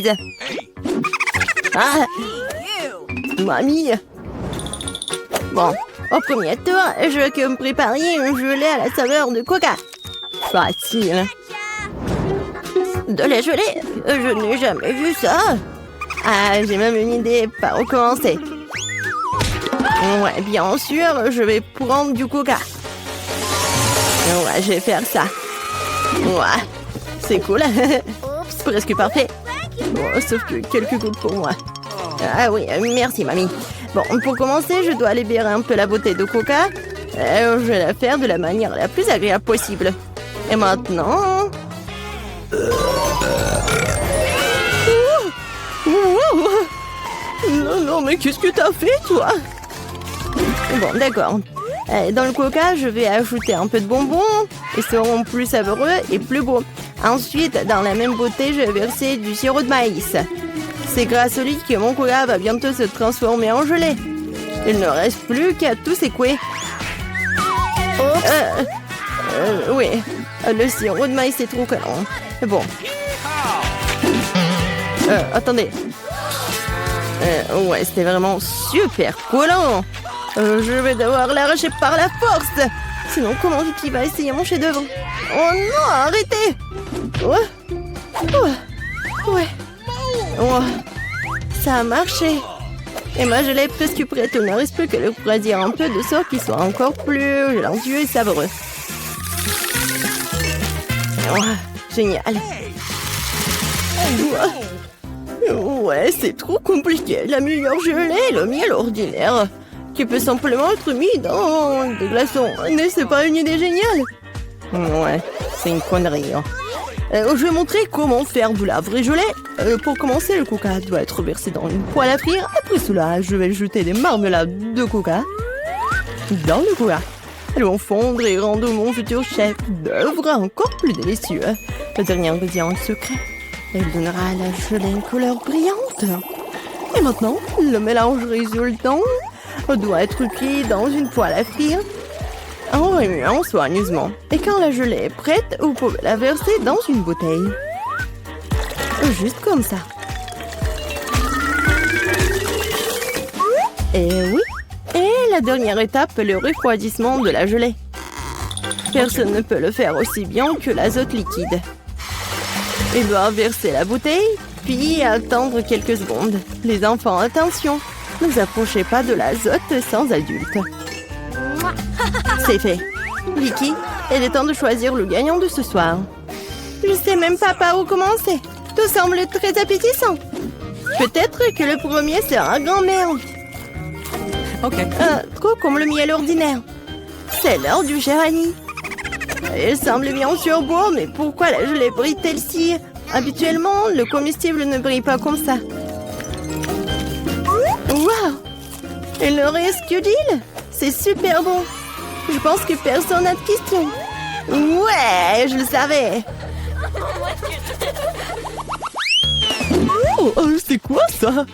bêtises. Ah! Mamie! Bon, au premier tour, je veux que me prépariez un gelée à la saveur de coca. Facile. De la gelée? Je n'ai jamais vu ça. Ah, j'ai même une idée par où commencer. Ouais, bien sûr, je vais prendre du coca. Ouais, je vais faire ça. Ouais, c'est cool. Presque parfait. Bon, sauf que quelques gouttes pour moi. Ah oui, merci, mamie. Bon, pour commencer, je dois libérer un peu la bouteille de coca. Je vais la faire de la manière la plus agréable possible. Et maintenant... Non, non, mais qu'est-ce que t'as fait, toi? Bon, d'accord. Dans le coca, je vais ajouter un peu de bonbons. Ils seront plus savoureux et plus beaux. Ensuite, dans la même bouteille, je vais verser du sirop de maïs. C'est grâce au lit que mon coca va bientôt se transformer en gelée. Il ne reste plus qu'à tout secouer. Oui, le sirop de maïs est trop collant. Bon. Attendez. Ouais, c'était vraiment super collant. Je vais devoir l'arracher par la force. Sinon, comment Vicky va essayer mon chef-d'œuvre? Oh non, arrêtez! Ouais. Oh, ça a marché. Et ma gelée est presque prête. Il ne reste plus que le refroidir un peu de sorte qu'il soit encore plus gélatineux et savoureux. Oh, génial. Ouais, c'est trop compliqué. La meilleure gelée est le miel ordinaire, qui peut simplement être mis dans des glaçons. Mais c'est pas une idée géniale? Ouais, c'est une connerie. Hein. Je vais montrer comment faire de la vraie gelée. Pour commencer, le coca doit être versé dans une poêle à frire. Après cela, je vais jeter des marmelades de coca dans le coca. Elles vont fondre et rendre mon futur chef d'œuvre encore plus délicieux. Le dernier ingrédient secret. Elle donnera à la gelée une couleur brillante. Et maintenant, le mélange résultant doit être cuit dans une poêle à frire en remuant soigneusement. Et quand la gelée est prête, vous pouvez la verser dans une bouteille. Juste comme ça. Et oui. Et la dernière étape, le refroidissement de la gelée. Personne ne peut le faire aussi bien que l'azote liquide. Il doit verser la bouteille, puis attendre quelques secondes. Les enfants, attention, ne vous approchez pas de l'azote sans adulte. C'est fait. Vicky, il est temps de choisir le gagnant de ce soir. Je sais même pas par où commencer. Tout semble très appétissant. Peut-être que le premier sera grand-mère. Ok. Trop comme le miel ordinaire. C'est l'heure du Géranie. Il semble bien sûr beau, mais pourquoi la gelée brille-t-elle si? Habituellement, le comestible ne brille pas comme ça. Waouh! Il ne reste que l'île. C'est super bon. Je pense que personne n'a de questions. Ouais, je le savais. Oh, c'est quoi ça?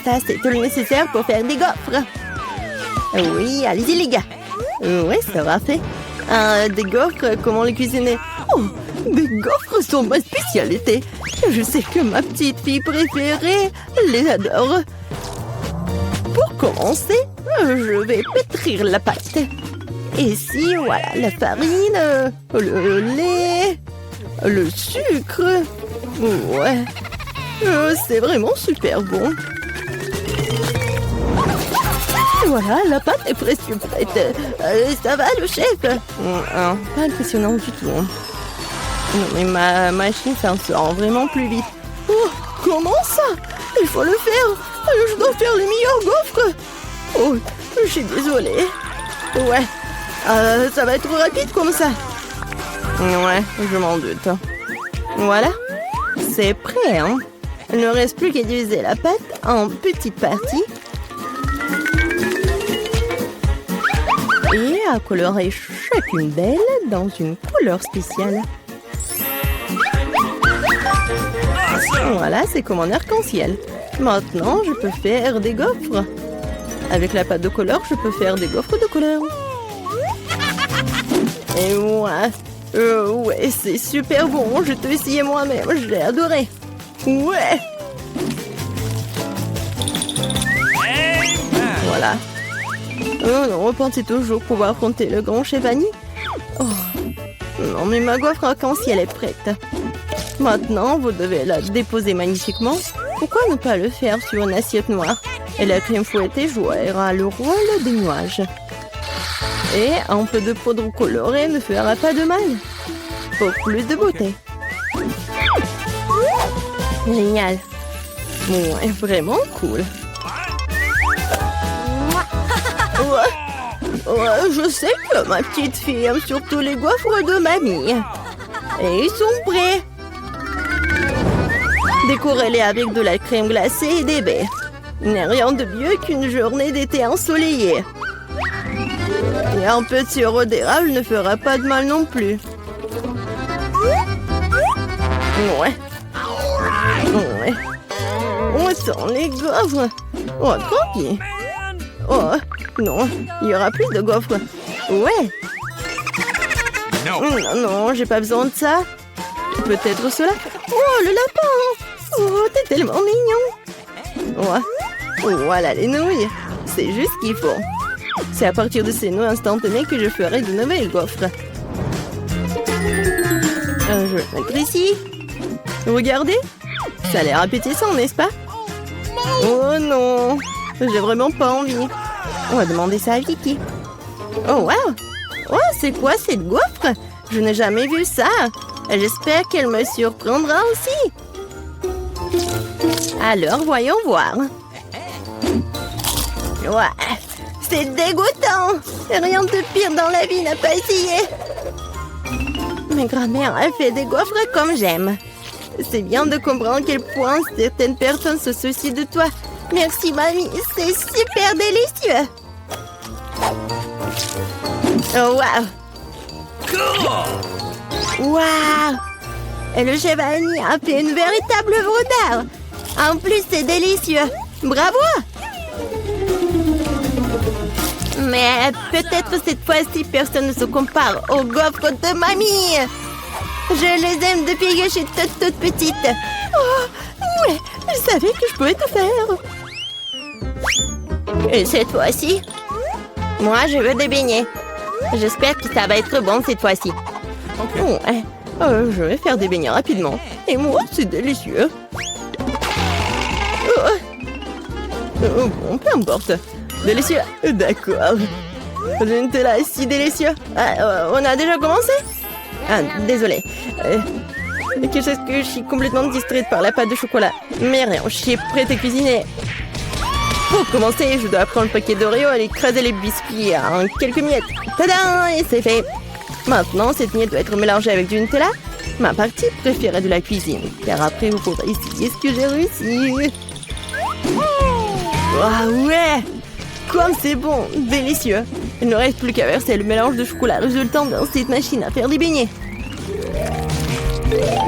Ça, c'est tout le nécessaire pour faire des gaufres. Oui, allez-y les gars. Oui, ça va fait. Des gaufres, comment les cuisiner? Oh, des gaufres sont ma spécialité. Je sais que ma petite fille préférée les adore. Pour commencer, je vais pétrir la pâte. Ici, voilà, la farine, le lait, le sucre. Ouais, c'est vraiment super bon. Voilà, la pâte est presque prête. Ça va, le chef? Pas impressionnant du tout. Non, mais ma machine s'en sort vraiment plus vite. Oh, comment ça? Il faut le faire. Je dois faire les meilleurs gaufres. Oh, je suis désolée. Ouais, ça va être rapide comme ça. Ouais, je m'en doute. Voilà, c'est prêt, hein? Il ne reste plus qu'à diviser la pâte en petites parties. Et à colorer chacune d'elles dans une couleur spéciale. Voilà, c'est comme un arc-en-ciel. Maintenant, je peux faire des gaufres. Avec la pâte de couleur, je peux faire des gaufres de couleur. Et ouais, Ouais, c'est super bon. Je te essayé moi-même. Je l'ai adoré. Ouais. Voilà. Oh non, repensez toujours pouvoir affronter le grand chef Annie. Oh. Non, mais ma gaufre arc-en-ciel est prête. Maintenant, vous devez la déposer magnifiquement. Pourquoi ne pas le faire sur une assiette noire? Et la crème fouettée jouera le rôle des nuages. Et un peu de poudre colorée ne fera pas de mal. Pour plus de beauté. Génial. Ouais, vraiment cool. Ouais, je sais que ma petite fille aime surtout les gaufres de mamie. Et ils sont prêts. Décorez-les avec de la crème glacée et des baies. Il n'est rien de mieux qu'une journée d'été ensoleillée. Et un peu de sirop d'érable ne fera pas de mal non plus. Ouais. Ouais. On sent les gaufres. Oh, tranquille. Oh, non, il y aura plus de gaufres. Ouais. Non, non, j'ai pas besoin de ça. Peut-être cela. Oh, le lapin. Oh, t'es tellement mignon. Ouais. Voilà les nouilles. C'est juste ce qu'il faut. C'est à partir de ces nouilles instantanées que je ferai de nouvelles gaufres. Je vais le mettre ici. Regardez. Ça a l'air appétissant, n'est-ce pas? Oh non. J'ai vraiment pas envie. On va demander ça à Vicky. Oh wow. Oh, c'est quoi cette gaufre? Je n'ai jamais vu ça. J'espère qu'elle me surprendra aussi. Alors, voyons voir. Ouais. C'est dégoûtant. Rien de pire dans la vie n'a pas essayé. Ma grand-mère a fait des gaufres comme j'aime. C'est bien de comprendre à quel point certaines personnes se soucient de toi. Merci, mamie. C'est super délicieux. Oh, wow. Wow. Et le chef Annie a fait une véritable œuvre d'art. En plus, c'est délicieux. Bravo. Mais peut-être cette fois-ci, personne ne se compare aux gaufres de mamie. Je les aime depuis que je suis toute petite. Oh, ouais, je savais que je pouvais tout faire. Et cette fois-ci, moi, je veux des beignets. J'espère que ça va être bon cette fois-ci. Ouais, je vais faire des beignets rapidement. Et moi, c'est délicieux. Bon, peu importe. Délicieux. D'accord. Le Nutella est si délicieux. On a déjà commencé? Ah, désolé. Quelque chose que je suis complètement distraite par la pâte de chocolat. Mais rien, je suis prête à cuisiner. Pour commencer, je dois prendre le paquet d'Oreo et écraser les biscuits en quelques miettes. Tadam! Et c'est fait. Maintenant, cette miette doit être mélangée avec du Nutella. Ma partie préférée de la cuisine. Car après, vous pourrez essayer ce que j'ai réussi. Ah ouais! Comme c'est bon! Délicieux! Il ne reste plus qu'à verser le mélange de chocolat résultant dans cette machine à faire des beignets.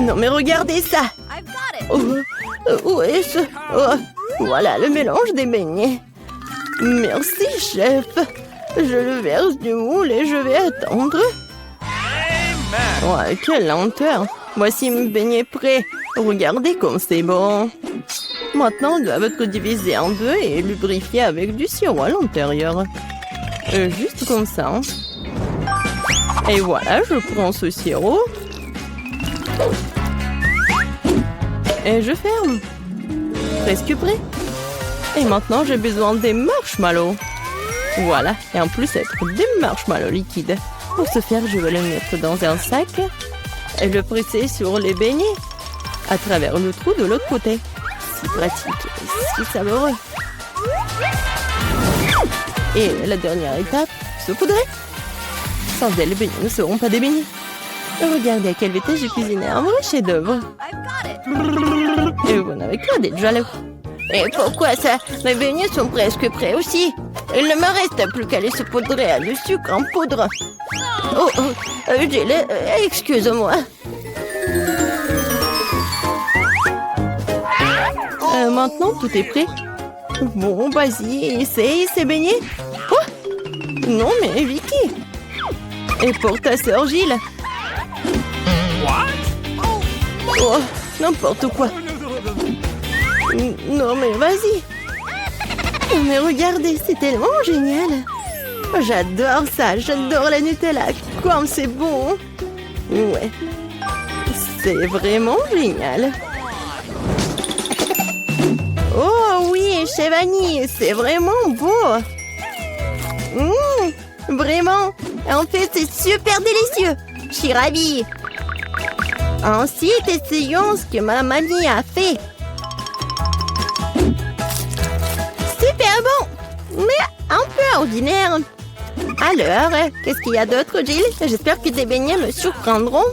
Non mais regardez ça! Où est-ce? Oh, voilà le mélange des beignets. Merci, chef. Je le verse du moule et je vais attendre. Ouais, quelle lenteur. Voici mes beignets prêts. Regardez comme c'est bon. Maintenant, ils doivent être divisés en deux et lubrifiés avec du sirop à l'intérieur. Juste comme ça. Et voilà, je prends ce sirop. Et je ferme. Presque prêt. Et maintenant, j'ai besoin des marshmallows. Voilà. Et en plus, être des marshmallows liquides. Pour ce faire, je vais les mettre dans un sac et le presser sur les beignets à travers le trou de l'autre côté. Si pratique, si savoureux. Et la dernière étape, saupoudrer. Sans elle, les beignets ne seront pas des beignets. Regardez à quelle vitesse j'ai cuisiné un vrai chef-d'œuvre. Et vous n'avez qu'à d'être jaloux. Et pourquoi ça? Mes beignets sont presque prêts aussi. Il ne me reste plus qu'à les saupoudrer à le sucre en poudre. Excuse-moi. Maintenant, tout est prêt. Bon, vas-y, essaye ces beignets. Oh! Non, mais Vicky. Et pour ta sœur Gilles. Oh, n'importe quoi. Non, mais vas-y. Oh, mais regardez, c'est tellement génial. J'adore ça, j'adore la Nutella. Comme c'est bon. Ouais. C'est vraiment génial. Oh oui, chez Vanille, c'est vraiment beau. Vraiment. En fait, c'est super délicieux. Je suis ravie. Ensuite, essayons ce que ma mamie a fait. Super bon, mais un peu ordinaire. Alors, qu'est-ce qu'il y a d'autre, Jill? J'espère que tes beignets me surprendront.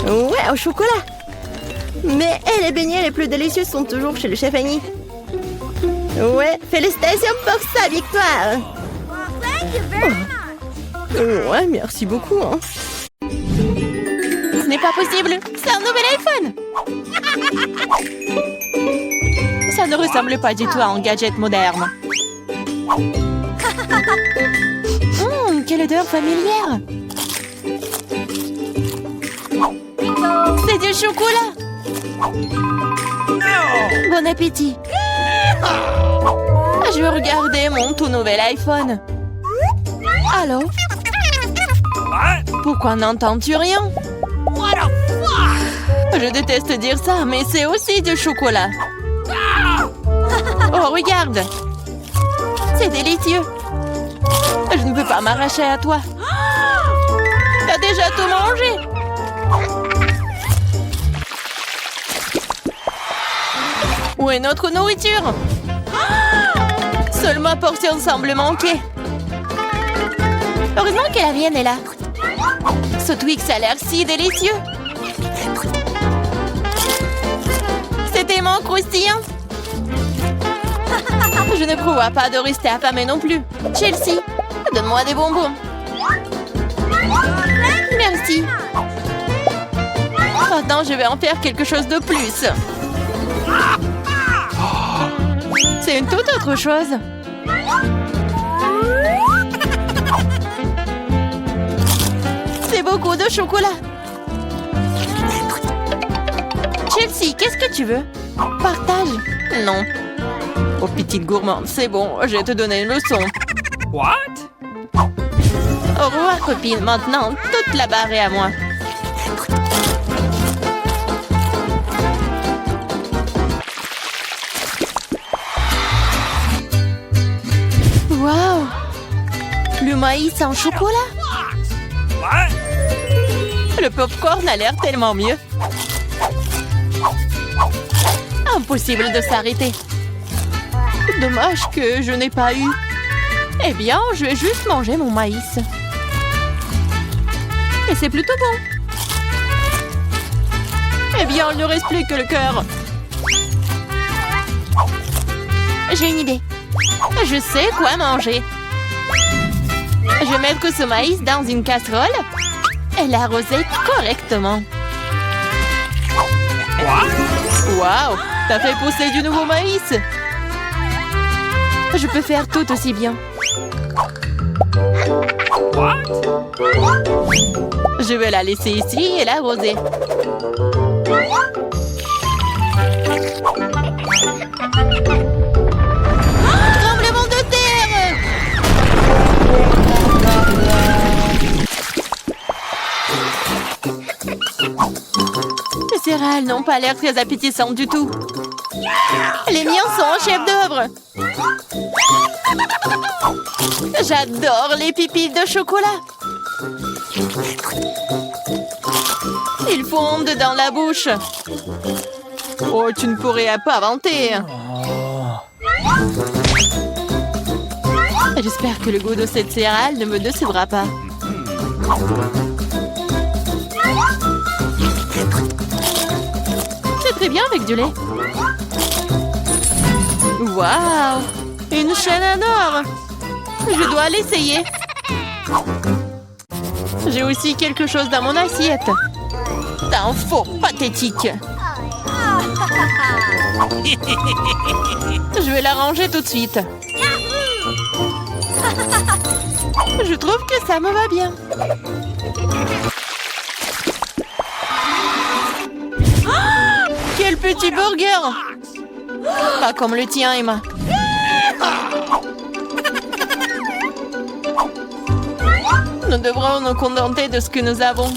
Ouais, au chocolat. Mais les beignets les plus délicieux sont toujours chez le chef Annie. Ouais, félicitations pour sa victoire. Oh. Ouais, merci beaucoup. Hein. Ce n'est pas possible, c'est un nouvel iPhone. Ça ne ressemble pas du tout à un gadget moderne. Quelle odeur familière. C'est du chocolat. Bon appétit. Je vais regarder mon tout nouvel iPhone. Allô? Pourquoi n'entends-tu rien? Je déteste dire ça, mais c'est aussi du chocolat. Oh, regarde. C'est délicieux. Je ne peux pas m'arracher à toi. T'as déjà tout mangé. Où est notre nourriture? Seule ma portion semble manquer. Heureusement que la mienne est là. Ce Twix a l'air si délicieux. C'est tellement croustillant. Je ne prévois pas de rester affamée non plus. Chelsea, donne-moi des bonbons. Merci. Maintenant, je vais en faire quelque chose de plus. C'est une toute autre chose. C'est beaucoup de chocolat. Chelsea, qu'est-ce que tu veux? Partage. Non. Oh, petite gourmande, c'est bon, je vais te donner une leçon. What? Au revoir, copine. Maintenant, toute la barre est à moi. Waouh! Le maïs en chocolat? Le popcorn a l'air tellement mieux. Impossible de s'arrêter. Dommage que je n'ai pas eu. Eh bien, je vais juste manger mon maïs. Et c'est plutôt bon. Eh bien, il ne reste plus que le cœur. J'ai une idée. Je sais quoi manger. Je vais mettre ce maïs dans une casserole et l'arroser correctement. Waouh! T'as fait pousser du nouveau maïs! Je peux faire tout aussi bien. Je vais la laisser ici et l'arroser. Tremblement de terre! Les céréales n'ont pas l'air très appétissantes du tout. Les miens sont en chef-d'œuvre. J'adore les pépites de chocolat. Ils fondent dans la bouche. Oh, tu ne pourrais pas inventer. J'espère que le goût de cette céréale ne me décevra pas. C'est très bien avec du lait. Waouh! Une chaîne en or! Je dois l'essayer. J'ai aussi quelque chose dans mon assiette. T'es un faux pathétique. Je vais la ranger tout de suite. Je trouve que ça me va bien. Quel petit burger! Pas comme le tien, Emma. Nous devrons nous contenter de ce que nous avons.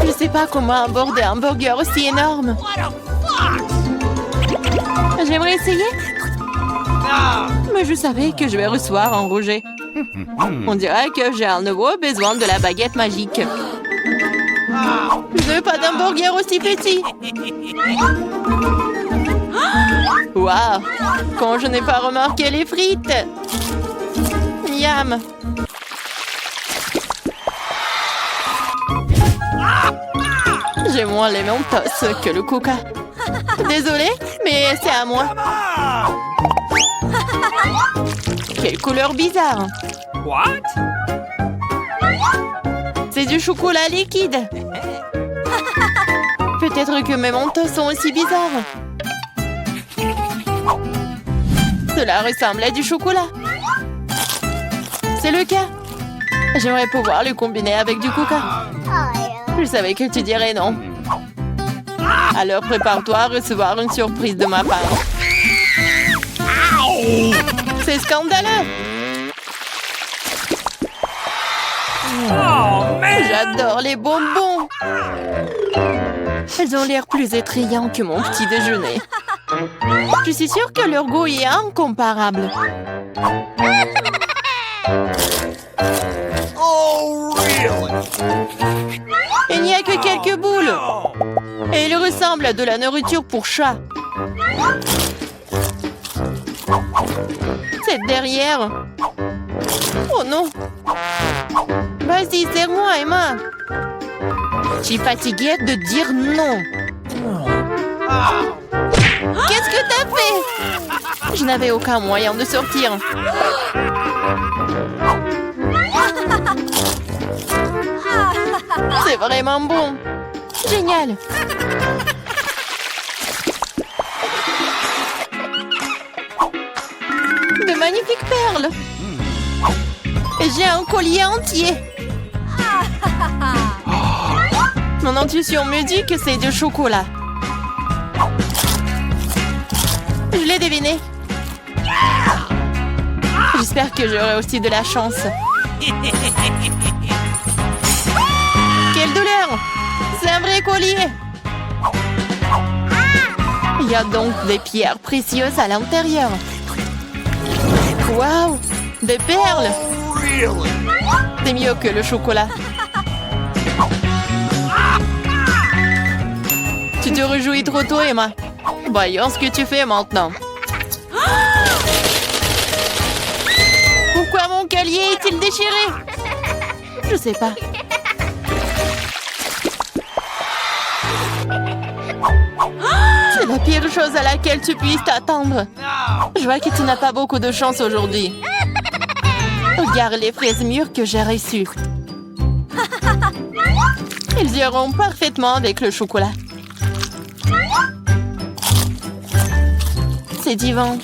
Je ne sais pas comment aborder un burger aussi énorme. J'aimerais essayer. Mais je savais que je vais recevoir un rejet. On dirait que j'ai à nouveau besoin de la baguette magique. Je ne veux pas d'un burger aussi petit. Waouh! Quand je n'ai pas remarqué les frites. Miam! J'ai moins les Mentos que le Coca. Désolée, mais c'est à moi. Quelle couleur bizarre. What? C'est du chocolat liquide. Peut-être que mes Mentos sont aussi bizarres. Cela ressemble à du chocolat. C'est le cas. J'aimerais pouvoir le combiner avec du Coca. Je savais que tu dirais non. Alors prépare-toi à recevoir une surprise de ma part. C'est scandaleux. J'adore les bonbons. Elles ont l'air plus attrayants que mon petit déjeuner. Je suis sûre que leur goût est incomparable. Oh, really? Il n'y a que quelques boules. Et ils ressemblent à de la nourriture pour chat. C'est derrière. Oh non. Vas-y, serre-moi, Emma. Je suis fatiguée de dire non. Qu'est-ce que t'as fait? Je n'avais aucun moyen de sortir. C'est vraiment bon. Génial. De magnifiques perles. Et j'ai un collier entier. Mon intuition me dit que c'est du chocolat. Je l'ai deviné. J'espère que j'aurai aussi de la chance. Quelle douleur! C'est un vrai collier! Il y a donc des pierres précieuses à l'intérieur. Waouh! Des perles! Really? C'est mieux que le chocolat. Tu te réjouis trop tôt, Emma. Voyons ce que tu fais maintenant. Pourquoi mon collier est-il déchiré? Je sais pas. C'est la pire chose à laquelle tu puisses t'attendre. Je vois que tu n'as pas beaucoup de chance aujourd'hui. Regarde les fraises mûres que j'ai reçues. Ils iront parfaitement avec le chocolat. C'est divin.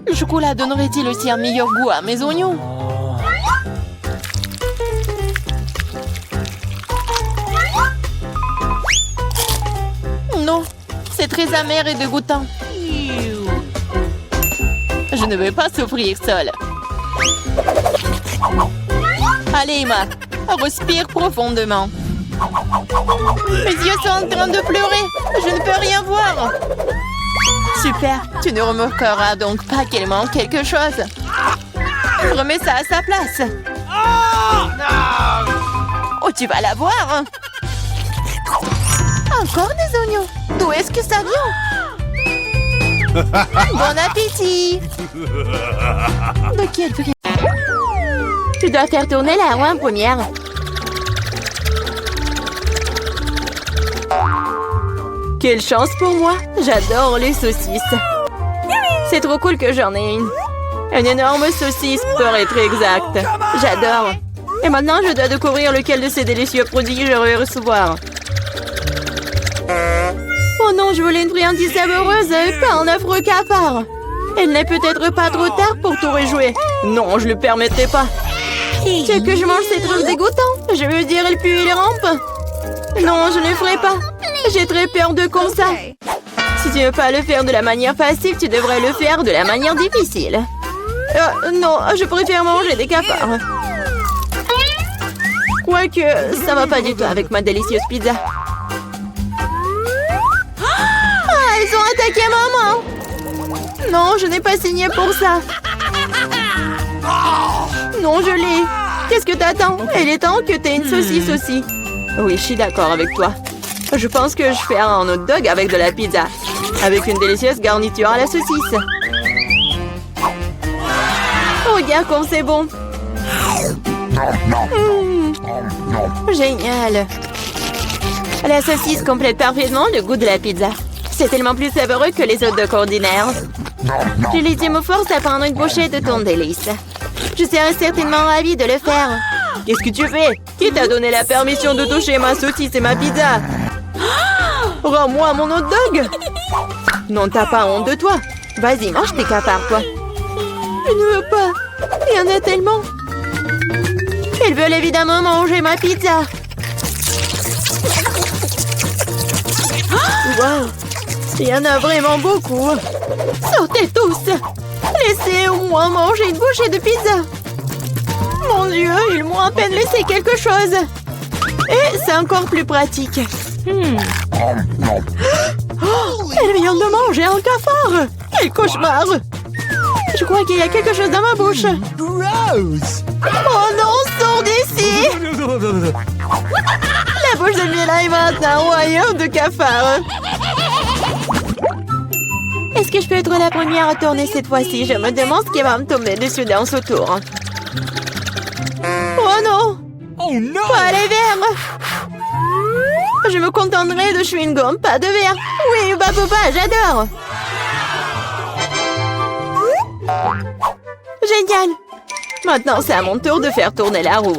Le chocolat donnerait-il aussi un meilleur goût à mes oignons? Non, c'est très amer et dégoûtant. Je ne veux pas souffrir seule. Allez, Emma, respire profondément. Mes yeux sont en train de pleurer. Je ne peux rien voir. Super, tu ne remarqueras donc pas qu'il manque quelque chose. Remets ça à sa place. Oh, tu vas la voir. Encore des oignons. D'où est-ce que ça vient? Bon appétit. De quel prix? Tu dois faire tourner la roue en première. Quelle chance pour moi! J'adore les saucisses. C'est trop cool que j'en ai une. Une énorme saucisse pour être exact. J'adore. Et maintenant, je dois découvrir lequel de ces délicieux produits je vais recevoir. Oh non, je voulais une friandise savoureuse et pas un affreux cafard. Il n'est peut-être pas trop tard pour tout rejouer. Non, je le permettrai pas. Tu veux que je mange ces trucs dégoûtants? Je veux dire, il pue et il rampe. Non, je ne le ferai pas. J'ai très peur de comme ça. Si tu ne veux pas le faire de la manière facile, tu devrais le faire de la manière difficile. Non, je préfère manger des cafards. Quoique, ça va pas du tout avec ma délicieuse pizza. Ah, ils ont attaqué maman! Non, je n'ai pas signé pour ça. Non, je l'ai. Qu'est-ce que t'attends? Il est temps que t'aies une saucisse aussi. Oui, je suis d'accord avec toi. Je pense que je ferai un hot dog avec de la pizza. Avec une délicieuse garniture à la saucisse. Regarde comme c'est bon. Génial. La saucisse complète parfaitement le goût de la pizza. C'est tellement plus savoureux que les hot dogs ordinaires. Julie me force à prendre une bouchée de ton délice. Je serais certainement ravie de le faire. Qu'est-ce que tu fais? Qui t'a donné la permission de toucher ma saucisse et ma pizza? Rends-moi mon hot dog! Non, t'as pas honte de toi. Vas-y, mange tes cafards, toi. Je ne veux pas. Il y en a tellement. Ils veulent évidemment manger ma pizza. Wow. Il y en a vraiment beaucoup. Sortez tous. Laissez au moins manger une bouchée de pizza. Mon Dieu, ils m'ont à peine laissé quelque chose. Et c'est encore plus pratique. Oh, elle vient de manger un cafard. Quel cauchemar. Je crois qu'il y a quelque chose dans ma bouche. Gross! Oh non, sors d'ici. La bouche de Mila est maintenant un royaume de cafards. Est-ce que je peux être la première à tourner cette fois-ci? Je me demande ce qui va me tomber dessus dans ce tour. Oh non! Oh no! Pas les verres! Je me contenterai de chewing-gum, pas de verre. Oui, bah papa, j'adore. Génial! Maintenant, c'est à mon tour de faire tourner la roue.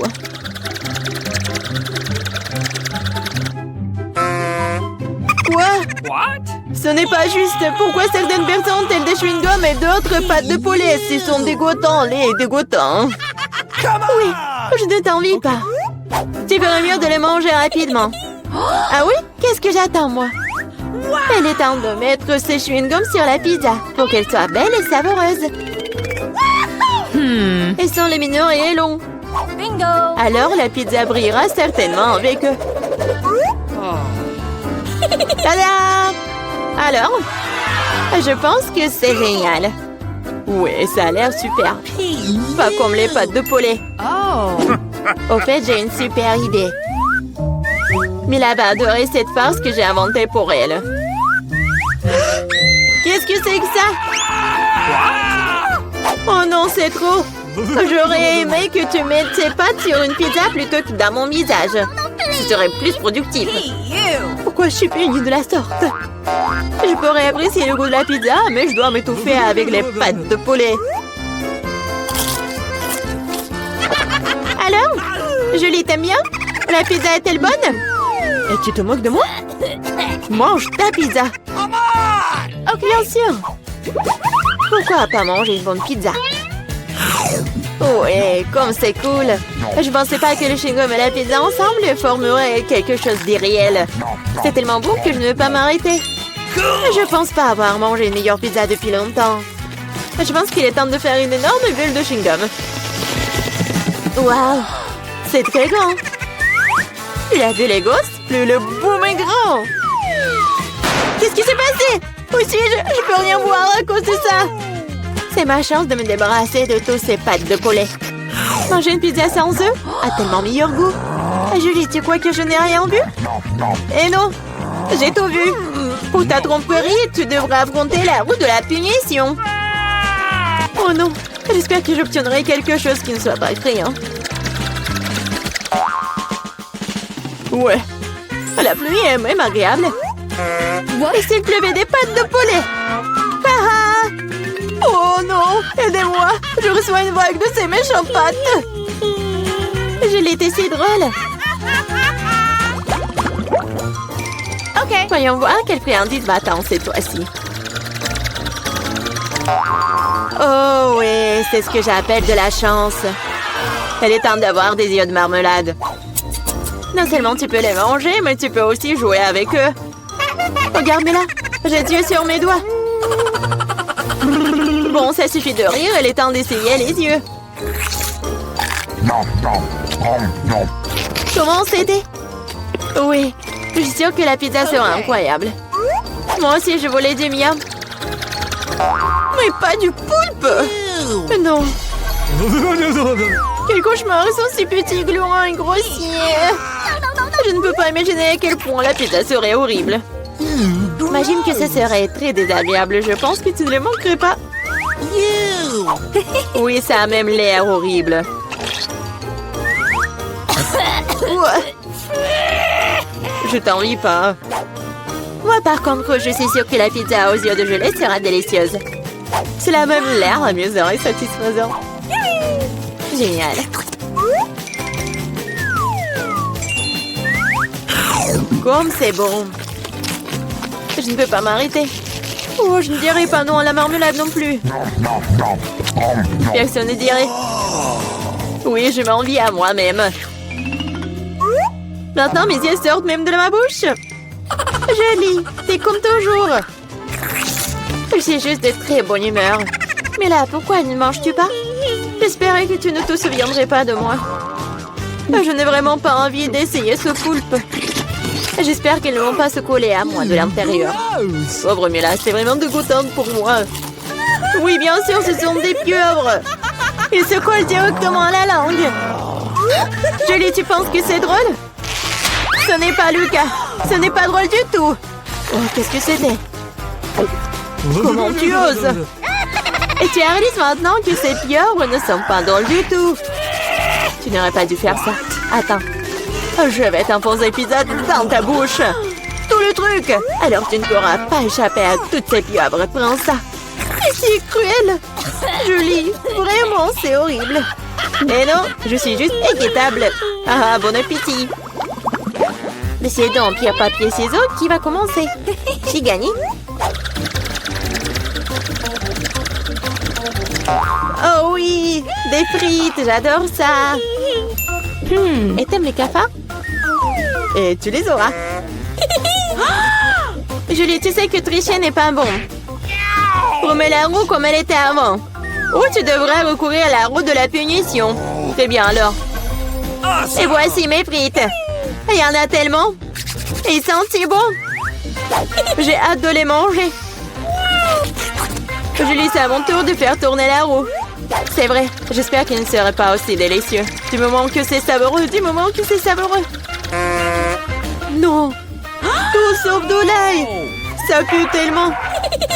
Quoi? What? Ce n'est pas juste. Pourquoi certaines personnes ont-elles des chewing-gums et d'autres pâtes de poulet? Ils sont dégoûtants, les dégoûtants. Oui, je ne t'envie pas. Tu ferais mieux de les manger rapidement. Ah oui? Qu'est-ce que j'attends, moi? Il est temps de mettre ces chewing-gums sur la pizza pour qu'elle soit belle et savoureuse. Ils sont lumineux et longs. Bingo! Alors, la pizza brillera certainement avec eux. Tada! Alors? Je pense que c'est génial. Oui, ça a l'air super. Pas comme les pâtes de poulet. Au fait, j'ai une super idée. Mila va adorer cette farce que j'ai inventée pour elle. Qu'est-ce que c'est que ça? Oh non, c'est trop. J'aurais aimé que tu mettes tes pâtes sur une pizza plutôt que dans mon visage. Ce serait plus productif. Pourquoi je suis punie de la sorte? Je pourrais apprécier le goût de la pizza, mais je dois m'étouffer avec les pâtes de poulet. Alors? Julie, t'aimes bien? La pizza est-elle bonne? Et tu te moques de moi? Mange ta pizza. Oh, bien sûr. Pourquoi pas manger une bonne pizza? Ouais, comme c'est cool. Je pensais pas que le chewing-gum et la pizza ensemble formeraient quelque chose d'irréel. C'est tellement bon que je ne veux pas m'arrêter. Je pense pas avoir mangé une meilleure pizza depuis longtemps. Je pense qu'il est temps de faire une énorme bulle de chewing-gum. Waouh, c'est très grand. Plus la bulle est grosse, plus le boom est grand. Qu'est-ce qui s'est passé? Où suis-je? Je peux rien voir à cause de ça. C'est ma chance de me débarrasser de tous ces pâtes de poulet. Manger une pizza sans œufs a tellement meilleur goût. Julie, tu crois que je n'ai rien vu? Eh non, j'ai tout vu. Pour ta tromperie, tu devras affronter la roue de la punition. Oh non, j'espère que j'obtiendrai quelque chose qui ne soit pas effrayant. Ouais, la pluie est même agréable. Et s'il pleuvait des pâtes de poulet? Ah! Oh non, aidez-moi, je reçois une vague de ces méchantes pâtes. Je l'étais si drôle. Ok, voyons voir quelle friandise va attendre cette fois-ci. Oh oui, c'est ce que j'appelle de la chance. Il est temps d'avoir des yeux de marmelade. Non seulement tu peux les manger, mais tu peux aussi jouer avec eux. Regarde-moi là, j'ai Dieu sur mes doigts. Bon, ça suffit de rire, il est temps d'essayer les yeux. Comment c'était? Oui, je suis sûre que la pizza sera incroyable. Moi aussi, je voulais du miam. Mais pas du poulpe! Non. Quel cauchemar, ils sont si petits, gluants et grossiers. Je ne peux pas imaginer à quel point la pizza serait horrible. Imagine que ce serait très désagréable. Je pense que tu ne le manquerais pas. Oui, ça a même l'air horrible. Ouais. Je t'envie pas. Moi, par contre, je suis sûre que la pizza aux yeux de gelée sera délicieuse. Cela a même l'air amusant et satisfaisant. Génial. Comme c'est bon. Je ne peux pas m'arrêter. Oh, je ne dirais pas non à la marmelade non plus. Personne ne dirait. Oui, je m'envie à moi-même. Maintenant, mes yeux sortent même de ma bouche. Jolie, t'es comme toujours. Je suis juste de très bonne humeur. Mais là, pourquoi ne manges-tu pas? J'espérais que tu ne te souviendrais pas de moi. Je n'ai vraiment pas envie d'essayer ce poulpe. J'espère qu'elles ne vont pas se coller à moi de l'intérieur. Pauvre Mila, c'est vraiment dégoûtant pour moi. Oui, bien sûr, ce sont des pieuvres. Ils se collent directement à la langue. Jolie, tu penses que c'est drôle? Ce n'est pas Lucas. Ce n'est pas drôle du tout. Oh, qu'est-ce que c'était? Comment tu oses? Et tu réalises maintenant que ces pieuvres ne sont pas drôles du tout. Tu n'aurais pas dû faire ça. Attends. Je vais t'enfoncer pizza dans ta bouche. Tout le truc. Alors tu ne pourras pas échapper à toutes ces pieuvres. Prends ça. C'est cruel. Julie, vraiment, c'est horrible. Mais non, je suis juste équitable. Ah, bon appétit. C'est donc pierre, papier, ciseaux qui va commencer. J'ai gagné. Oh oui, des frites, j'adore ça. Et t'aimes les cafards? Et tu les auras. Julie, tu sais que tricher n'est pas bon. Remets la roue comme elle était avant. Ou tu devrais recourir à la roue de la punition. Très bien alors. Et voici mes frites. Il y en a tellement. Ils sentent si bon. J'ai hâte de les manger. Julie, c'est à mon tour de faire tourner la roue. C'est vrai, j'espère qu'il ne serait pas aussi délicieux. Du moment que c'est savoureux, du moment que c'est savoureux. Non. Tout sauf de l'ail. Ça pue tellement.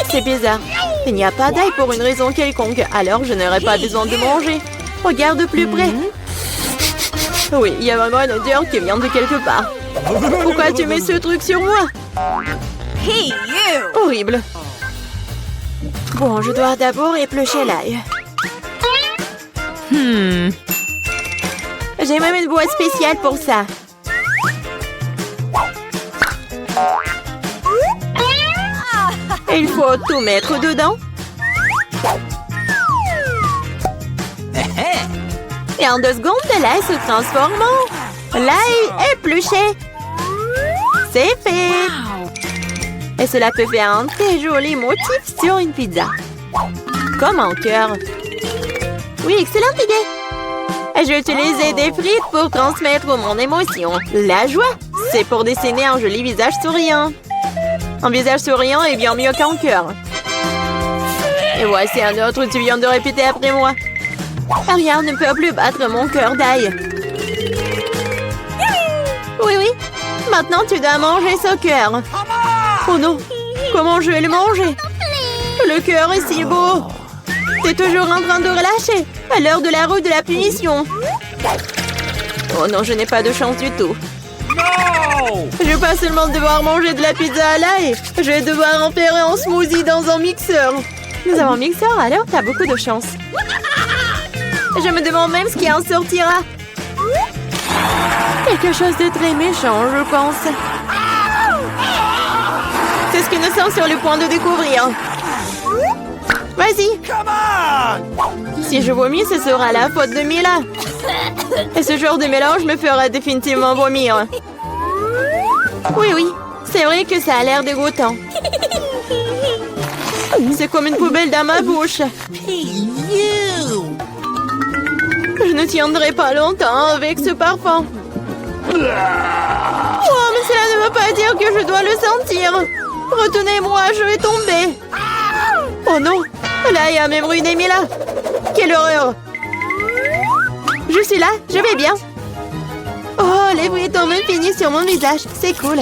C'est bizarre. Il n'y a pas d'ail pour une raison quelconque. Alors je n'aurai pas besoin de manger. Regarde de plus près. Oui, il y a vraiment une odeur qui vient de quelque part. Pourquoi tu mets ce truc sur moi? Hey, you! Horrible. Bon, je dois d'abord éplucher l'ail. J'ai même une boîte spéciale pour ça. Il faut tout mettre dedans. Et en 2 secondes, l'ail se transforme en l'ail épluché. C'est fait. Et cela peut faire un très joli motif sur une pizza. Comme un cœur. Oui, excellente idée. J'ai utilisé des frites pour transmettre mon émotion. La joie, c'est pour dessiner un joli visage souriant. Un visage souriant est bien mieux qu'un cœur. Et voici un autre, tu viens de répéter après moi. Rien ne peut plus battre mon cœur d'ail. Oui, oui. Maintenant, tu dois manger ce cœur. Oh non, comment je vais le manger? Le cœur est si beau. T'es toujours en train de relâcher à l'heure de la roue de la punition. Oh non, je n'ai pas de chance du tout. Je vais pas seulement devoir manger de la pizza à l'ail, je vais devoir en faire un smoothie dans un mixeur. Nous avons un mixeur, alors t'as beaucoup de chance. Je me demande même ce qui en sortira. Quelque chose de très méchant, je pense. C'est ce que nous sommes sur le point de découvrir. Vas-y. Si je vomis, ce sera la faute de Mila. Et ce genre de mélange me fera définitivement vomir. Oui, c'est vrai que ça a l'air dégoûtant. C'est comme une poubelle dans ma bouche. Je ne tiendrai pas longtemps avec ce parfum. Oh, mais cela ne veut pas dire que je dois le sentir. Retenez-moi, je vais tomber. Oh non, là, il a même ruiné Mila. Quelle horreur. Je suis là, je vais bien. Oh, les bruits tombent finis sur mon visage, c'est cool.